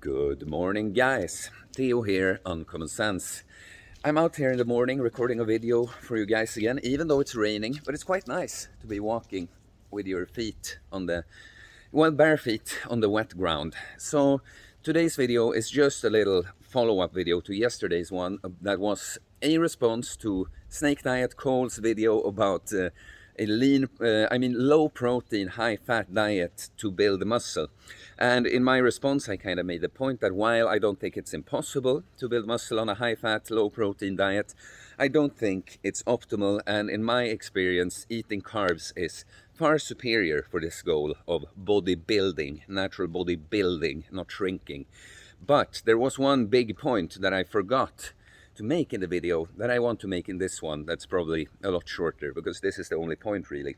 Good morning, guys. Theo here on Common Sense. I'm out here in the morning recording a video for you guys again, even though it's raining, but it's quite nice to be walking with your feet on the, bare feet on the wet ground. So today's video is just a little follow-up video to yesterday's one that was a response to Snake Diet Cole's video about a low protein, high fat diet to build muscle. And in my response, I kind of made the point that while I don't think it's impossible to build muscle on a high fat, low protein diet, I don't think it's optimal. And in my experience, eating carbs is far superior for this goal of bodybuilding, natural bodybuilding, not shrinking. But there was one big point that I forgot to make in the video that I want to make in this one that's probably a lot shorter, because this is the only point really.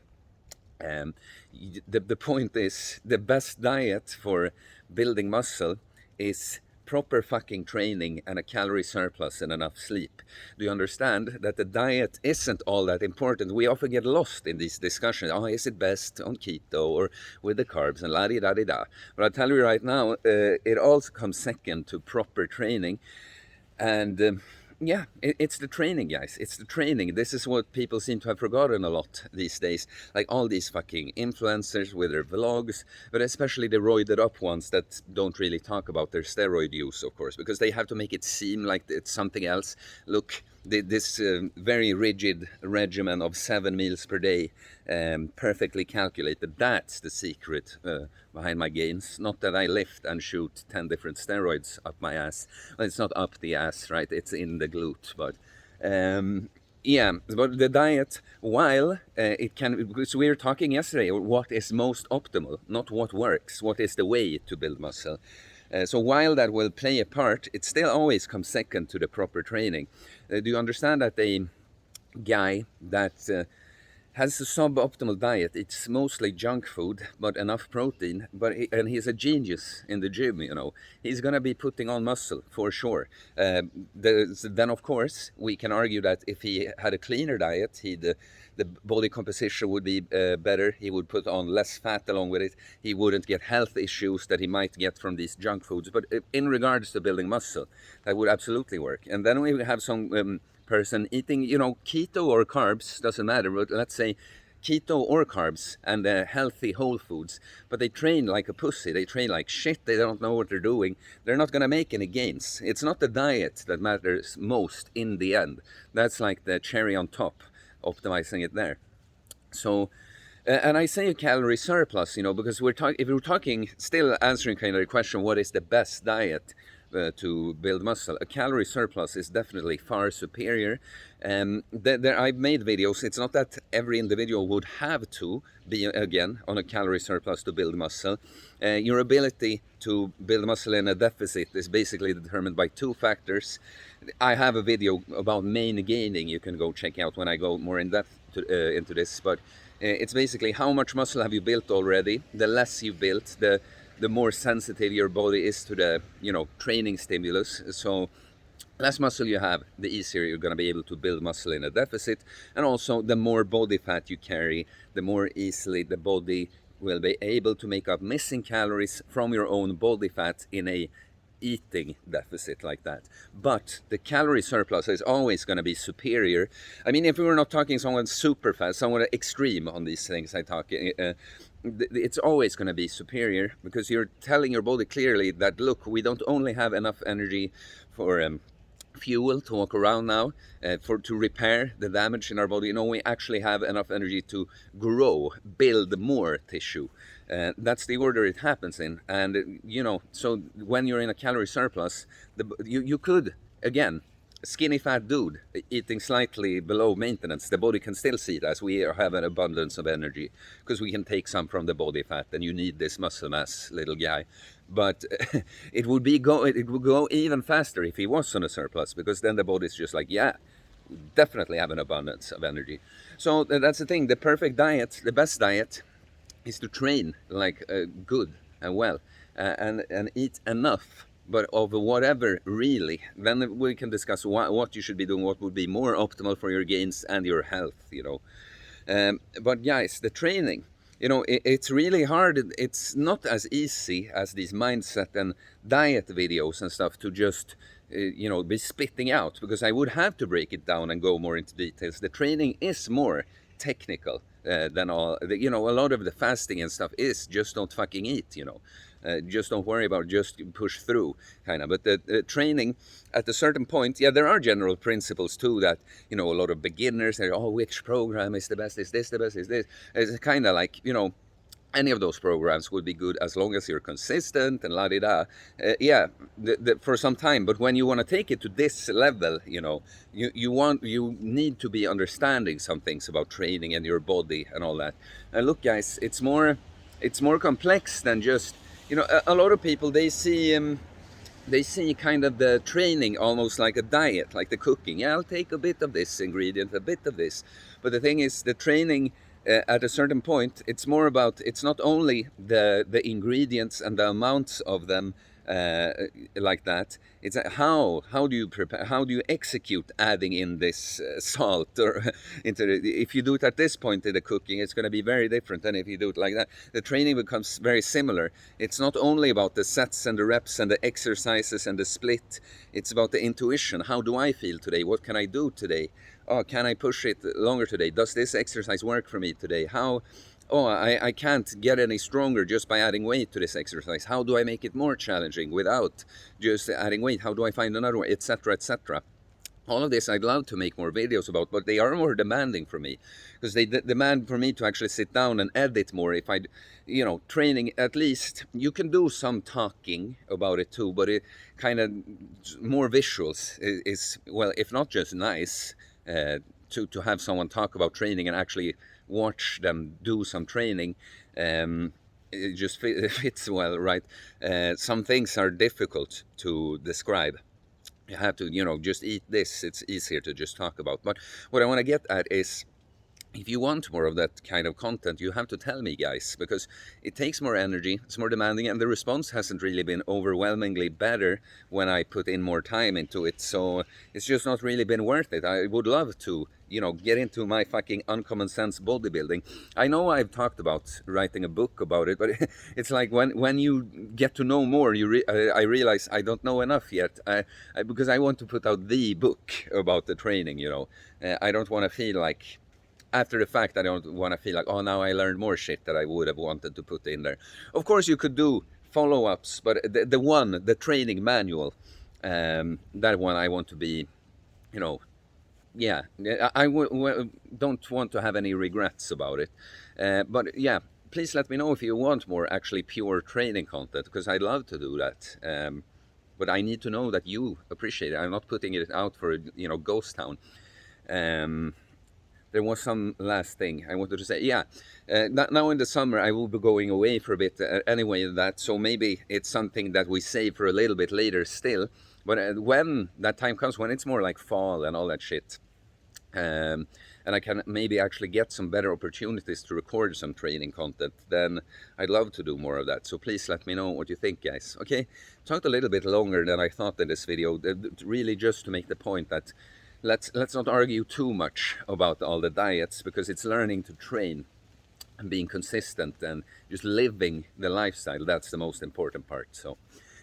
The point is, the best diet for building muscle is proper fucking training and a calorie surplus and enough sleep. Do you understand that the diet isn't all that important? We often get lost in these discussions. Oh, is it best on keto or with the carbs and la-di-da-di-da? But I'll tell you right now, it also comes second to proper training. And yeah, it's the training, guys. It's the training. This is what people seem to have forgotten a lot these days. Like all these fucking influencers with their vlogs, but especially the roided up ones that don't really talk about their steroid use, of course, because they have to make it seem like it's something else. Look, this very rigid regimen of 7 meals per day, perfectly calculated, that's the secret behind my gains. Not that I lift and shoot 10 different steroids up my ass. Well, it's not up the ass, right? It's in the glute. But yeah, but the diet, while it can, because we were talking yesterday, what is most optimal, not what works, what is the way to build muscle. So while that will play a part, it still always comes second to the proper training. Do you understand that a guy that has a suboptimal diet, it's mostly junk food, but enough protein, and he's a genius in the gym, you know, he's going to be putting on muscle for sure. Then, of course, we can argue that if he had a cleaner diet, the body composition would be better, he would put on less fat along with it, he wouldn't get health issues that he might get from these junk foods. But in regards to building muscle, that would absolutely work. And then we have some person eating, you know, keto or carbs, doesn't matter, but let's say keto or carbs and healthy whole foods, but they train like a pussy, they train like shit, they don't know what they're doing, they're not going to make any gains. It's not the diet that matters most in the end. That's like the cherry on top, optimizing it there. So and I say a calorie surplus, you know, because if we're talking, still answering kind of the question, what is the best diet to build muscle? A calorie surplus is definitely far superior. I've made videos. It's not that every individual would have to be, again, on a calorie surplus to build muscle. Your ability to build muscle in a deficit is basically determined by two factors. I have a video about main gaining you can go check out when I go more in depth into this, but it's basically how much muscle have you built already. The less you built, the more sensitive your body is to the, you know, training stimulus. So less muscle you have, the easier you're going to be able to build muscle in a deficit. And also, the more body fat you carry, the more easily the body will be able to make up missing calories from your own body fat in a eating deficit like that. But the calorie surplus is always going to be superior. I mean, if we were not talking someone super fast, someone extreme on these things I talk, it's always going to be superior, because you're telling your body clearly that, look, we don't only have enough energy for fuel to walk around now, to repair the damage in our body. You know, we actually have enough energy to grow, build more tissue. That's the order it happens in. And you know, so when you're in a calorie surplus, you could, again, skinny fat dude eating slightly below maintenance, the body can still see it as we have an abundance of energy, because we can take some from the body fat, and you need this muscle mass, little guy. But it would go even faster if he was on a surplus, because then the body's just like, yeah, definitely have an abundance of energy. So that's the thing. The perfect diet, the best diet, is to train like good and well, and eat enough, but of whatever really. Then we can discuss what you should be doing, what would be more optimal for your gains and your health, you know. But guys, the training, it's really hard. It's not as easy as these mindset and diet videos and stuff to just, be spitting out, because I would have to break it down and go more into details. The training is more technical than all. A lot of the fasting and stuff is just don't fucking eat. Just don't worry about it, just push through, kind of. But the training, at a certain point, yeah, there are general principles too that, a lot of beginners, they're, oh, which program is the best? Is this the best? Is this? It's kind of like, any of those programs would be good as long as you're consistent and la di da. Yeah, for some time. But when you want to take it to this level, you need to be understanding some things about training and your body and all that. And look, guys, it's more complex than just, a lot of people, they see kind of the training almost like a diet, like the cooking. Yeah, I'll take a bit of this ingredient, a bit of this. But the thing is, the training, at a certain point, it's more about, it's not only the ingredients and the amounts of them, uh, like that. It's how do you prepare, how do you execute adding in this salt, or if you do it at this point in the cooking, it's going to be very different than if you do it like that. The training becomes very similar. It's not only about the sets and the reps and the exercises and the split. It's about the intuition. How do I feel today? What can I do today? Oh, can I push it longer today? Does this exercise work for me today? Oh, I can't get any stronger just by adding weight to this exercise. How do I make it more challenging without just adding weight? How do I find another way, etc., etc.? All of this I'd love to make more videos about, but they are more demanding for me, because they demand for me to actually sit down and edit more. If training, at least you can do some talking about it too, but it kind of more visuals is, well, if not just nice, to have someone talk about training and actually watch them do some training. It just fits well, right? Some things are difficult to describe. You have to, just eat this. It's easier to just talk about. But what I want to get at is, if you want more of that kind of content, you have to tell me, guys, because it takes more energy, it's more demanding, and the response hasn't really been overwhelmingly better when I put in more time into it. So it's just not really been worth it. I would love to, get into my fucking uncommon sense bodybuilding. I know I've talked about writing a book about it, but it's like when you get to know more, I realize I don't know enough yet. Because I want to put out the book about the training. I don't want to feel like, after the fact, I don't want to feel like, oh, now I learned more shit that I would have wanted to put in there. Of course, you could do follow-ups, but the training manual, that one I want to be, yeah, don't want to have any regrets about it. But yeah, please let me know if you want more actually pure training content, because I'd love to do that. But I need to know that you appreciate it. I'm not putting it out for, ghost town. There was some last thing I wanted to say. Yeah, now in the summer I will be going away for a bit anyway. So maybe it's something that we save for a little bit later still. But when that time comes, when it's more like fall and all that shit, and I can maybe actually get some better opportunities to record some training content, then I'd love to do more of that. So please let me know what you think, guys. Okay, talked a little bit longer than I thought in this video, really just to make the point that let's not argue too much about all the diets, because it's learning to train and being consistent and just living the lifestyle. That's the most important part. So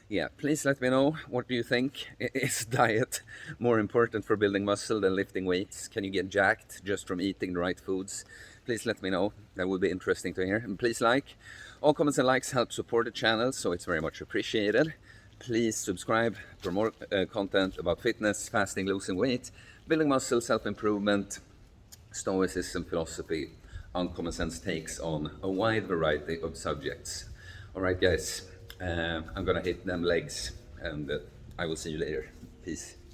yeah, please let me know, what do you think? Is diet more important for building muscle than lifting weights? Can you get jacked just from eating the right foods? Please let me know. That would be interesting to hear. And please like. All comments and likes help support the channel, so it's very much appreciated. Please subscribe for more content about fitness, fasting, losing weight, building muscle, self-improvement, stoicism, philosophy, uncommon sense takes on a wide variety of subjects. All right, guys, I'm gonna hit them legs, and I will see you later. Peace.